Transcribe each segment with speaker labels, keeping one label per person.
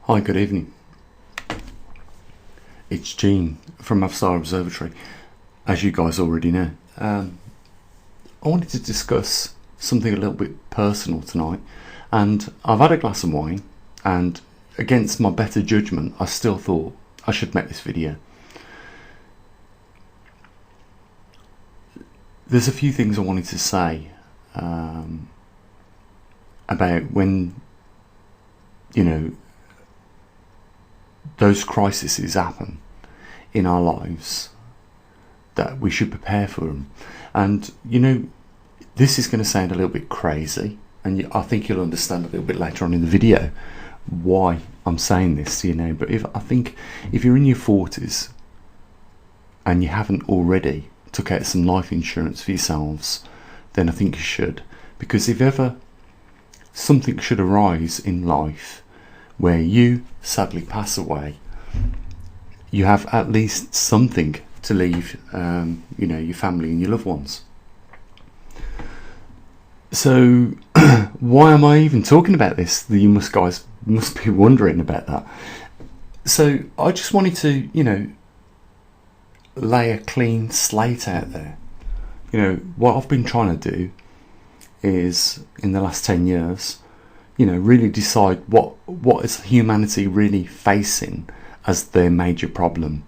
Speaker 1: Hi, good evening. It's Gene from maverickstar Observatory, as you guys already know. I wanted to discuss something a little bit personal tonight, and I've had a glass of wine, and against my better judgment, I still thought I should make this video. There's a few things I wanted to say about when, those crises happen in our lives, that we should prepare for them. And this is going to sound a little bit crazy, and I think you'll understand a little bit later on in the video why I'm saying this, but if you're in your 40s and you haven't already took out some life insurance for yourselves, then I think you should, because if ever something should arise in life where you sadly pass away, you have at least something to leave your family and your loved ones. So why am I even talking about this? You guys must be wondering about that. So I just wanted to lay a clean slate out there. What I've been trying to do is, in the last 10 years, really decide what is humanity really facing as their major problem,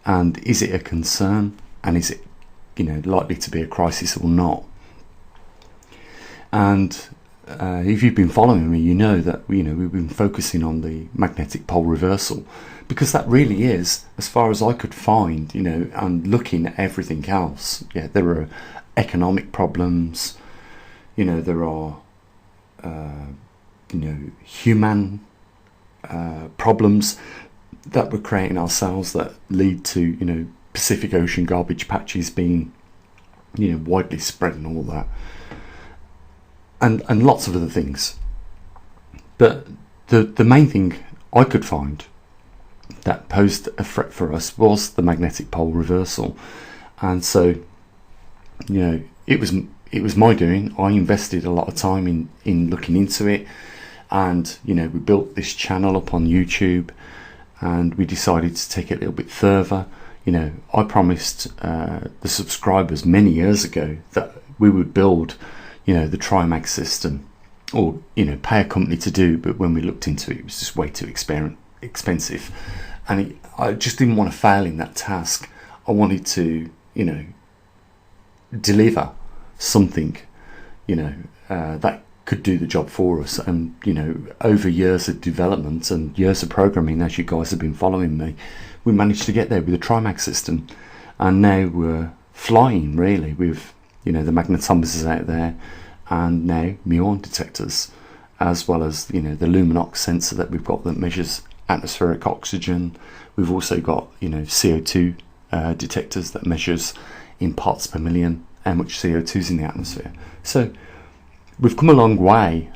Speaker 1: and is it a concern, and is it likely to be a crisis or not. And if you've been following me, you know that we've been focusing on the magnetic pole reversal, because that really is, as far as I could find, and looking at everything else, there are economic problems, there are human problems that we're creating ourselves that lead to Pacific Ocean garbage patches being widely spread and all that, and lots of other things. But the main thing I could find that posed a threat for us was the magnetic pole reversal. And so it was my doing. I invested a lot of time in looking into it, and we built this channel up on YouTube, and we decided to take it a little bit further. I promised the subscribers many years ago that we would build the Trimag system, or pay a company to do, but when we looked into it, it was just way too expensive, and I just didn't want to fail in that task. I wanted to deliver something that could do the job for us. And over years of development and years of programming, as you guys have been following me, we managed to get there with the Trimag system, and now we're flying really with the magnetometers out there, and now muon detectors, as well as the Luminox sensor that we've got that measures atmospheric oxygen. We've also got CO2 detectors that measures in parts per million how much CO2 is in the atmosphere. So we've come a long way,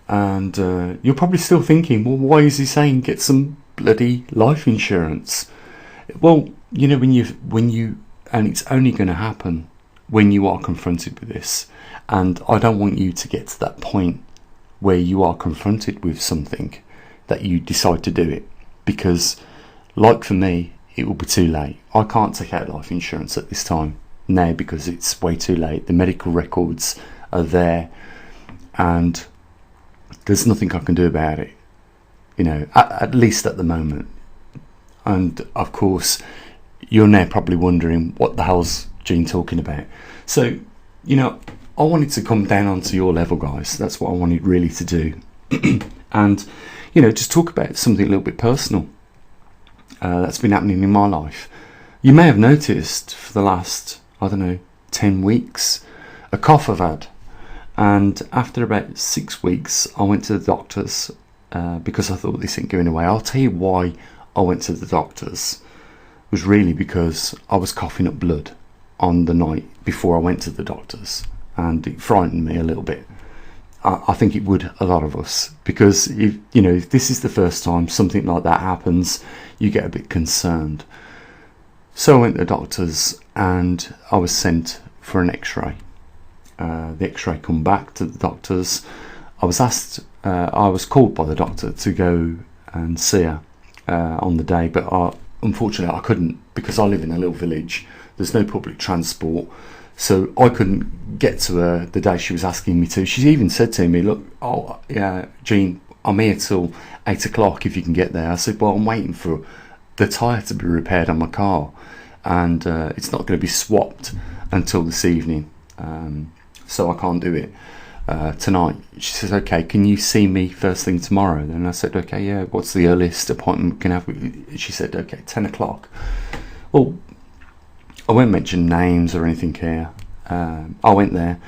Speaker 1: and you're probably still thinking, well, why is he saying get some bloody life insurance? Well, when you and it's only going to happen when you are confronted with this, and I don't want you to get to that point where you are confronted with something that you decide to do it, because like for me, it will be too late. I can't take out life insurance at this time now because it's way too late. The medical records are there, and there's nothing I can do about it, at least at the moment. And of course, you're now probably wondering, what the hell's Gene talking about? So I wanted to come down onto your level, guys. That's what I wanted really to do. And just talk about something a little bit personal that's been happening in my life. You may have noticed for the last 10 weeks a cough I've had, and after about 6 weeks I went to the doctors because I thought this ain't going away. I'll tell you why I went to the doctors. It was really because I was coughing up blood on the night before I went to the doctors, and it frightened me a little bit. I think it would a lot of us, because if this is the first time something like that happens, you get a bit concerned. So I went to the doctors, and I was sent for an x-ray. The x-ray come back to the doctors. I was called by the doctor to go and see her on the day, but unfortunately I couldn't, because I live in a little village. There's no public transport, so I couldn't get to her the day she was asking me to. She even said to me, look, oh yeah, Jean, I'm here till 8 o'clock if you can get there. I said, well, I'm waiting for the tyre to be repaired on my car, and it's not going to be swapped until this evening, so I can't do it tonight. She says, okay, can you see me first thing tomorrow? Then I said, okay, yeah, what's the earliest appointment we can have? She said, okay, 10 o'clock. Well, I won't mention names or anything here. I went there,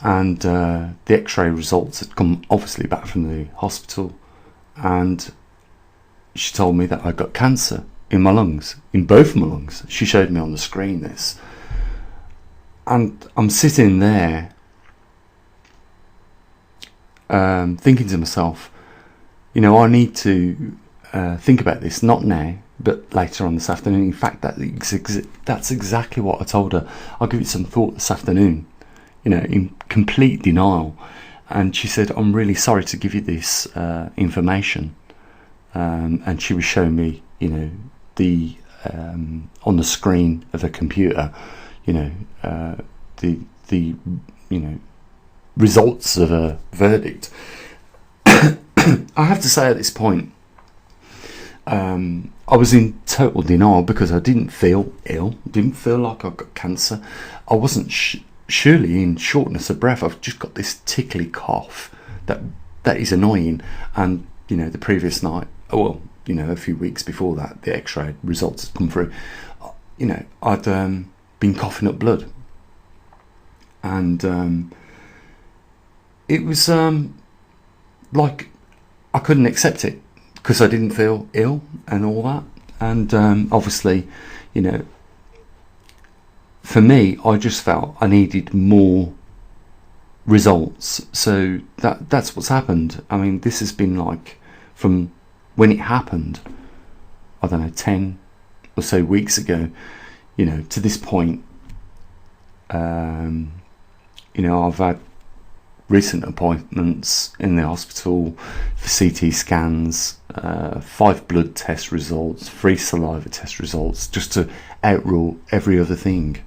Speaker 1: and the x-ray results had come obviously back from the hospital, and she told me that I got cancer in my lungs, in both my lungs. She showed me on the screen this, and I'm sitting there thinking to myself, you know, I need to think about this, not now, but later on this afternoon. In fact, that's exactly what I told her. I'll give it some thought this afternoon, you know, in complete denial. And she said, I'm really sorry to give you this information. And she was showing me, you know, the on the screen of a computer, you know, the you know, results of a verdict. I have to say at this point, I was in total denial, because I didn't feel ill, didn't feel like I got cancer. I wasn't surely in shortness of breath. I've just got this tickly cough that is annoying. And you know, the previous night, well, you know, a few weeks before that, the x-ray results had come through. You know, I'd been coughing up blood, and it was like I couldn't accept it, because I didn't feel ill and all that. And obviously, you know, for me, I just felt I needed more results. So that's what's happened. I mean, this has been like, from when it happened, I don't know, 10 or so weeks ago, you know, to this point. You know, I've had recent appointments in the hospital for CT scans, 5 blood test results, 3 saliva test results, just to outrule every other thing.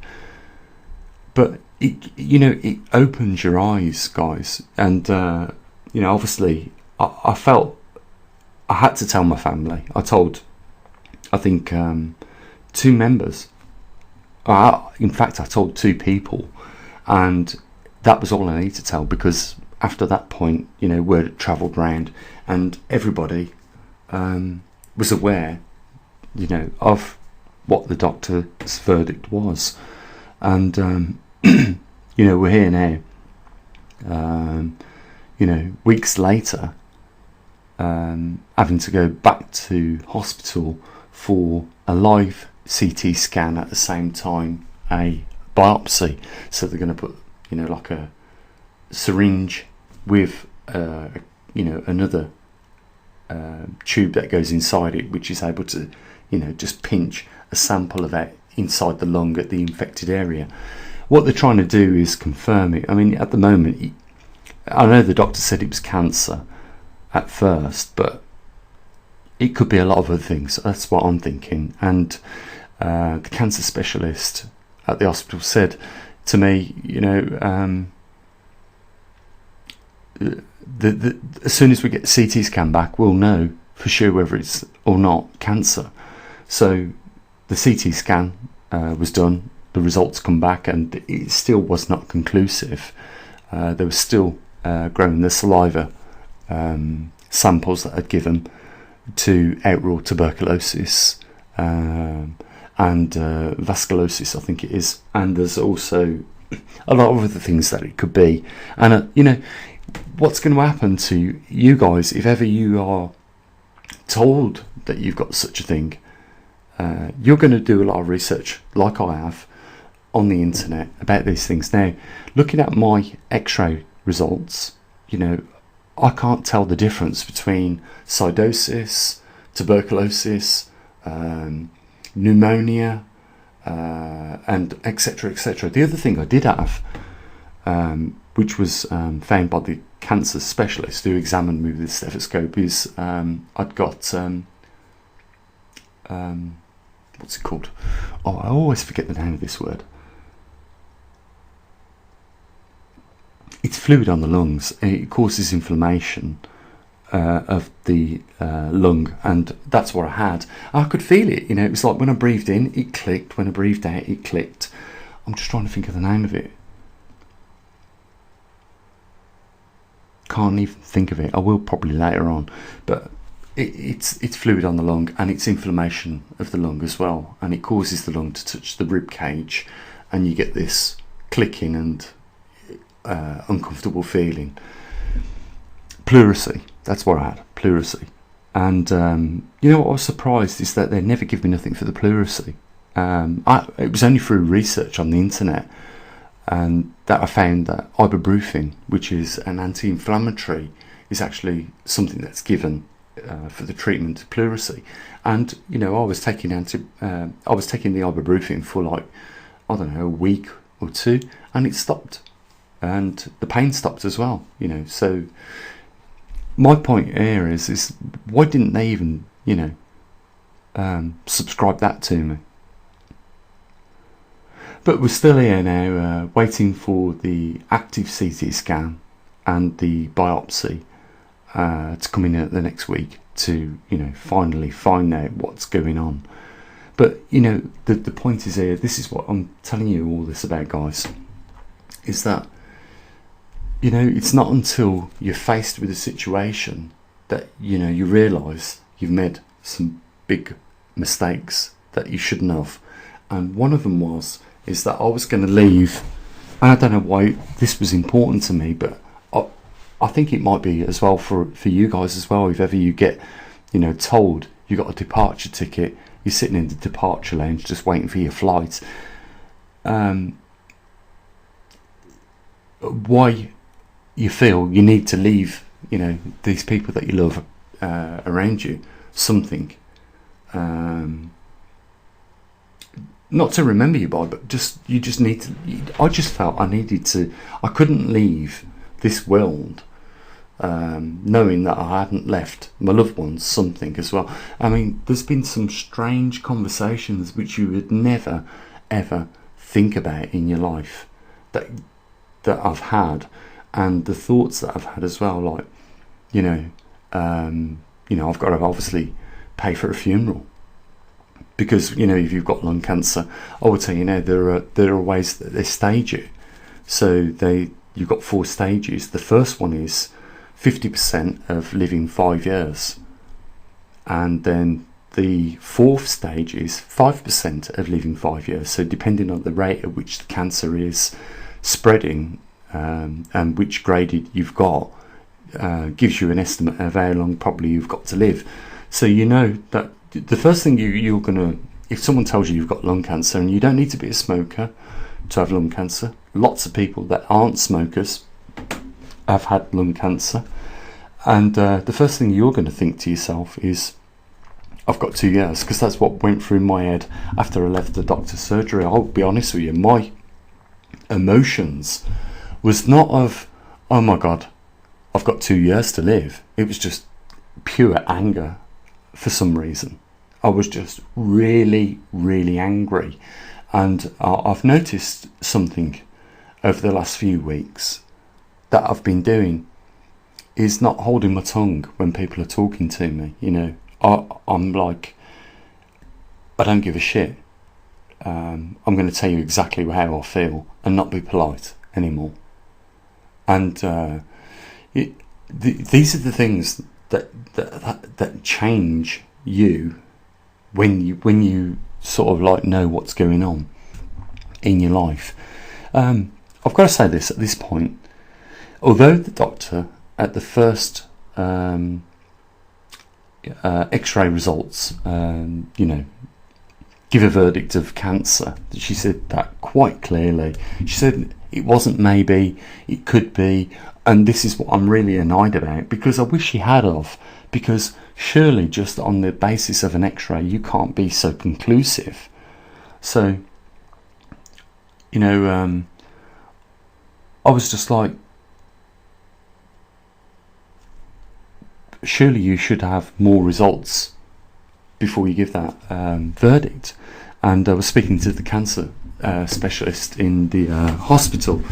Speaker 1: But it, you know, it opens your eyes, guys. And you know, obviously I felt I had to tell my family. I told, I think, 2 members. In fact, I told 2 people, and that was all I needed to tell, because after that point, you know, word had travelled round, and everybody was aware, you know, of what the doctor's verdict was. And you know, we're here now, you know, weeks later, having to go back to hospital for a live CT scan at the same time a biopsy. So they're going to put, you know, like a syringe with you know, another tube that goes inside it, which is able to, you know, just pinch a sample of that inside the lung at the infected area. What they're trying to do is confirm it. I mean, at the moment, I know the doctor said it was cancer at first, but it could be a lot of other things. That's what I'm thinking. And the cancer specialist at the hospital said to me, you know, as soon as we get the CT scan back, we'll know for sure whether it's or not cancer. So the CT scan was done, the results come back, and it still was not conclusive. There was still growing the saliva samples that I'd given to outrule tuberculosis and vasculosis, I think it is. And there's also a lot of other things that it could be. And you know, what's going to happen to you guys if ever you are told that you've got such a thing? You're going to do a lot of research, like I have, on the internet about these things. Now, looking at my x-ray results, you know, I can't tell the difference between sidosis, tuberculosis, pneumonia, and etc., etc. The other thing I did have, which was found by the cancer specialist who examined me with the stethoscope, is I'd got what's it called? Oh, I always forget the name of this word. It's fluid on the lungs. It causes inflammation of the lung, and that's what I had. I could feel it, you know. It was like when I breathed in, it clicked. When I breathed out, it clicked. I'm just trying to think of the name of it. Can't even think of it. I will probably later on, but it's fluid on the lung, and it's inflammation of the lung as well, and it causes the lung to touch the rib cage, and you get this clicking and uncomfortable feeling. Pleurisy, that's what I had, pleurisy. And you know what I was surprised is that they never give me nothing for the pleurisy. It was only through research on the internet and that I found that ibuprofen, which is an anti-inflammatory, is actually something that's given for the treatment of pleurisy. And you know, I was taking the ibuprofen for like, I don't know, a week or two, and it stopped, and the pain stopped as well. You know, so my point here is why didn't they even, you know, subscribe that to me? But we're still here now, waiting for the active CT scan and the biopsy to come in the next week to, you know, finally find out what's going on. But you know, the point is here. This is what I'm telling you all this about, guys. Is that, you know, it's not until you're faced with a situation that, you know, you realise you've made some big mistakes that you shouldn't have. And one of them is that I was going to leave, and I don't know why this was important to me, but I think it might be as well for you guys as well. If ever you get, you know, told you got a departure ticket, you're sitting in the departure lounge just waiting for your flight. Why you feel you need to leave, you know, these people that you love around you, something. Not to remember you by, but you just need to. I just felt I needed to. I couldn't leave this world knowing that I hadn't left my loved ones something as well. I mean, there's been some strange conversations which you would never ever think about in your life that I've had, and the thoughts that I've had as well. Like, you know, I've got to obviously pay for a funeral. Because, you know, if you've got lung cancer, I would tell you now, there are ways that they stage it. So you've got 4 stages. The first one is 50% of living 5 years, and then the 4th stage is 5% of living 5 years. So depending on the rate at which the cancer is spreading and which grade you've got, gives you an estimate of how long probably you've got to live. So you know that the first thing you're gonna, if someone tells you you've got lung cancer, and you don't need to be a smoker to have lung cancer. Lots of people that aren't smokers have had lung cancer, and the first thing you're going to think to yourself is, I've got 2 years, because that's what went through my head after I left the doctor's surgery. I'll be honest with you, my emotions was not of, oh my God, I've got 2 years to live. It was just pure anger. For some reason, I was just really, really angry, and I've noticed something over the last few weeks that I've been doing is not holding my tongue when people are talking to me. You know, I'm like, I don't give a shit. I'm going to tell you exactly how I feel and not be polite anymore. And these are the things that change you when you sort of like know what's going on in your life. I've got to say this at this point. Although the doctor at the first X-ray results, you know, give a verdict of cancer, she said that quite clearly. She said it wasn't maybe, it could be. And this is what I'm really annoyed about, because I wish she had of, because surely just on the basis of an X-ray you can't be so conclusive. So, you know, I was just like, surely you should have more results before you give that verdict. And I was speaking to the cancer specialist in the hospital,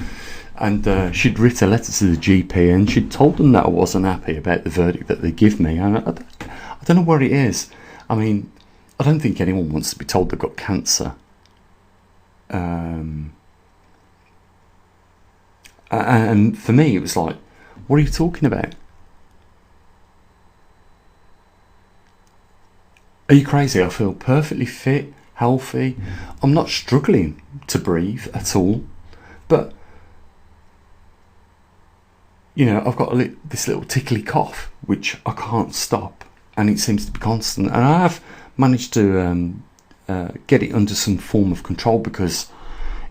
Speaker 1: and she'd written a letter to the GP, and she'd told them that I wasn't happy about the verdict that they give me. And I don't know what it is. I mean, I don't think anyone wants to be told they've got cancer. And for me, it was like, what are you talking about? Are you crazy? I feel perfectly fit, healthy. I'm not struggling to breathe at all. But, you know, I've got this little tickly cough, which I can't stop. And it seems to be constant. And I have managed to get it under some form of control, because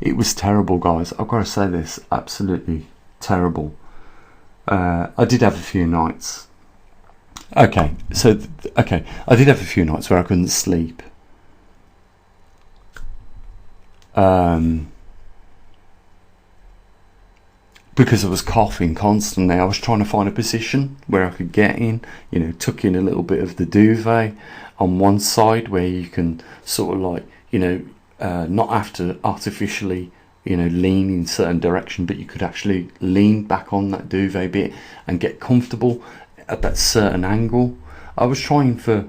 Speaker 1: it was terrible, guys. I've got to say this, absolutely terrible. I did have a few nights. Okay, so I did have a few nights where I couldn't sleep. Because I was coughing constantly. I was trying to find a position where I could get in, you know, tuck in a little bit of the duvet on one side where you can sort of like, you know, not have to artificially, you know, lean in a certain direction, but you could actually lean back on that duvet bit and get comfortable at that certain angle. I was trying for,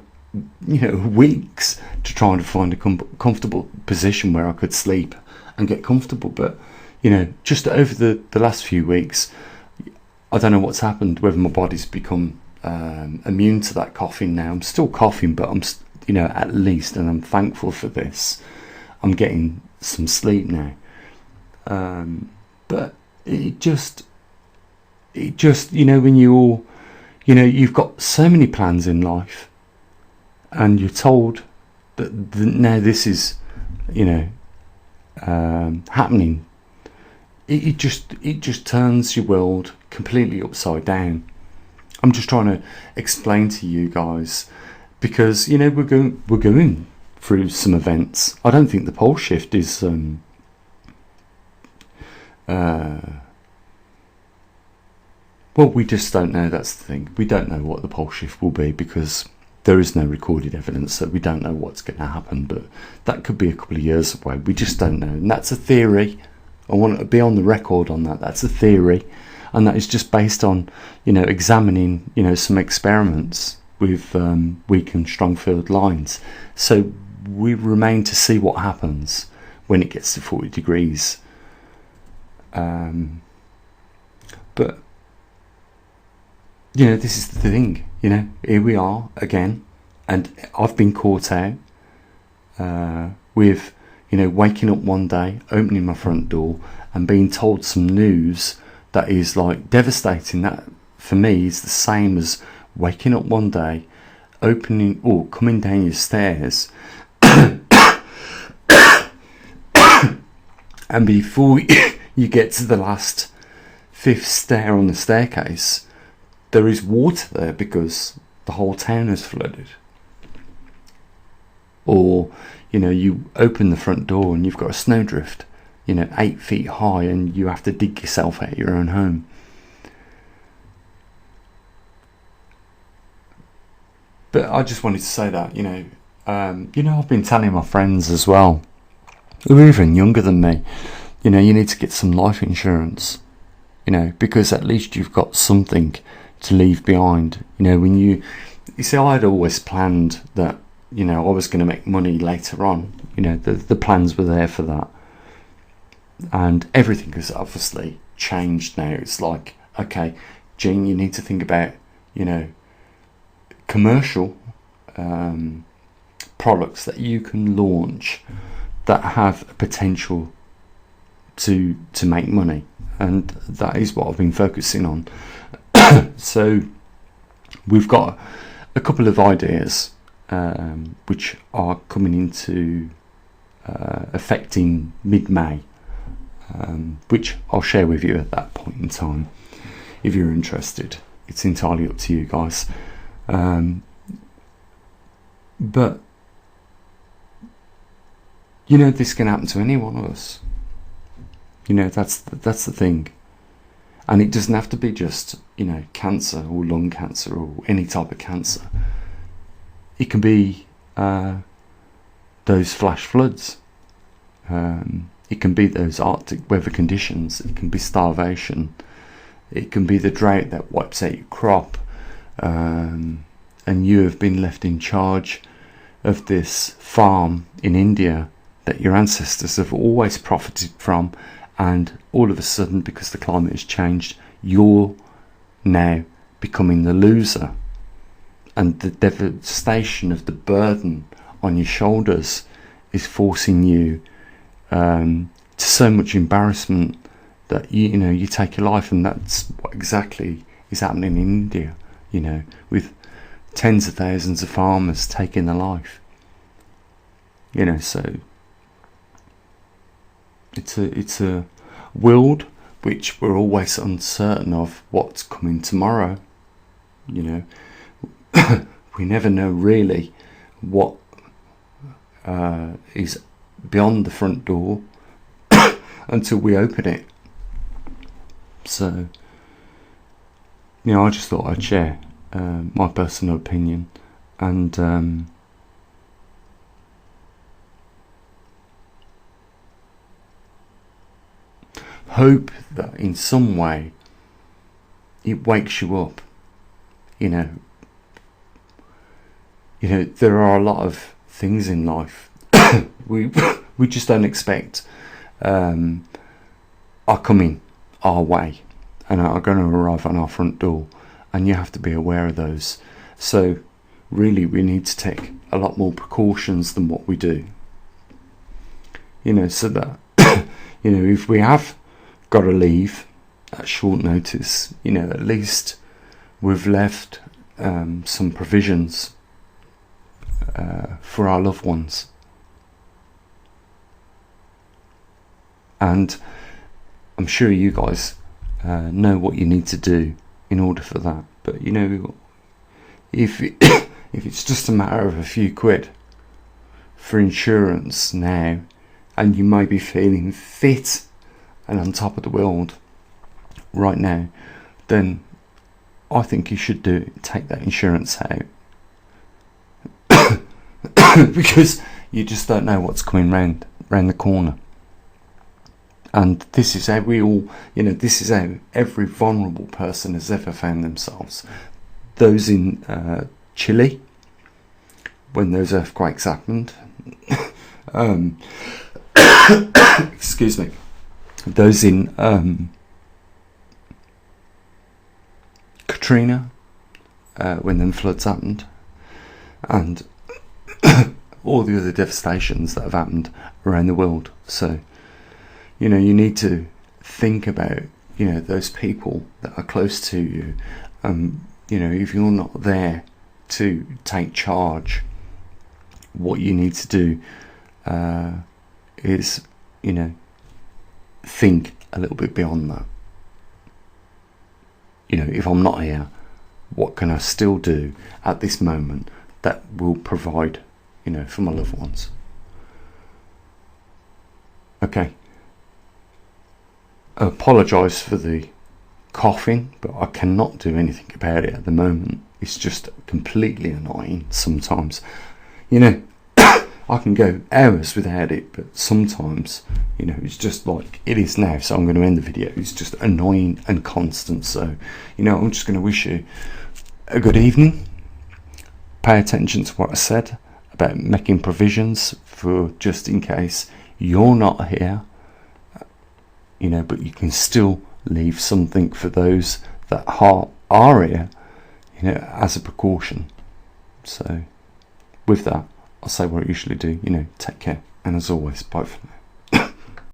Speaker 1: you know, weeks to try and find a comfortable position where I could sleep and get comfortable. But, you know, just over the last few weeks, I don't know what's happened, whether my body's become immune to that coughing now. I'm still coughing, but I'm, you know, at least, and I'm thankful for this, I'm getting some sleep now. But it just, you know, when you know, you've got so many plans in life, and you're told that now this is, you know, happening. It just turns your world completely upside down. I'm just trying to explain to you guys, because, you know, we're going through some events. I don't think the pole shift is well, we just don't know. That's the thing. We don't know what the pole shift will be, because there is no recorded evidence, so we don't know what's going to happen. But that could be a couple of years away. We just don't know, and that's a theory. I want to be on the record on that. That's a theory, and that is just based on, you know, examining, you know, some experiments with weak and strong field lines. So we remain to see what happens when it gets to 40 degrees. But, you know, this is the thing, you know, here we are again, and I've been caught out with, you know, waking up one day, opening my front door and being told some news that is like devastating. That for me is the same as waking up one day, opening or coming down your stairs and before you get to the last 5th stair on the staircase, there is water there because the whole town has flooded. Or, you know, you open the front door and you've got a snowdrift, you know, 8 feet high, and you have to dig yourself out of your own home. But I just wanted to say that, you know, I've been telling my friends as well, who are even younger than me, you know, you need to get some life insurance, you know, because at least you've got something to leave behind. You know, when you see, I'd always planned that, you know, I was going to make money later on. You know, the plans were there for that, and everything has obviously changed now. It's like, okay, Gene, you need to think about, you know, commercial products that you can launch that have a potential to make money, and that is what I've been focusing on. So we've got a couple of ideas which are coming into affecting mid-May, which I'll share with you at that point in time if you're interested. It's entirely up to you guys. But you know, this can happen to any one of us. You know, that's the thing. And it doesn't have to be just, you know, cancer or lung cancer or any type of cancer. It can be those flash floods. It can be those Arctic weather conditions. It can be starvation. It can be the drought that wipes out your crop. And you have been left in charge of this farm in India that your ancestors have always profited from, and all of a sudden, because the climate has changed, you're now becoming the loser, and the devastation of the burden on your shoulders is forcing you to so much embarrassment that you take your life. And that's what exactly is happening in India, you know, with tens of thousands of farmers taking their life, you know. So it's a world which we're always uncertain of what's coming tomorrow, you know. We never know really what is beyond the front door until we open it. So, you know, I just thought I'd share my personal opinion, and hope that in some way it wakes you up. You know, there are a lot of things in life we just don't expect are coming our way and are going to arrive on our front door, and you have to be aware of those. So really we need to take a lot more precautions than what we do, you know, so that you know, if we have got to leave at short notice, you know, at least we've left some provisions for our loved ones. And I'm sure you guys know what you need to do in order for that. But you know, if it's just a matter of a few quid for insurance now, and you may be feeling fit and on top of the world right now, then I think you should take that insurance out. Because you just don't know what's coming round the corner. And this is how we all, you know, this is how every vulnerable person has ever found themselves. Those in Chile, when those earthquakes happened, excuse me, those in Katrina, when them floods happened, and all the other devastations that have happened around the world. So, you know, you need to think about, you know, those people that are close to you. You know, if you're not there to take charge, what you need to do is, you know, think a little bit beyond that. You know, if I'm not here, what can I still do at this moment that will provide, you know, for my loved ones? Okay. I apologise for the coughing, but I cannot do anything about it at the moment. It's just completely annoying sometimes. You know, I can go hours without it, but sometimes, you know, it's just like it is now. So I'm going to end the video. It's just annoying and constant. So, you know, I'm just going to wish you a good evening. Pay attention to what I said about making provisions for just in case you're not here. You know, but you can still leave something for those that are here, you know, as a precaution. So with that, I'll say what I usually do, you know, take care, and as always, bye for now.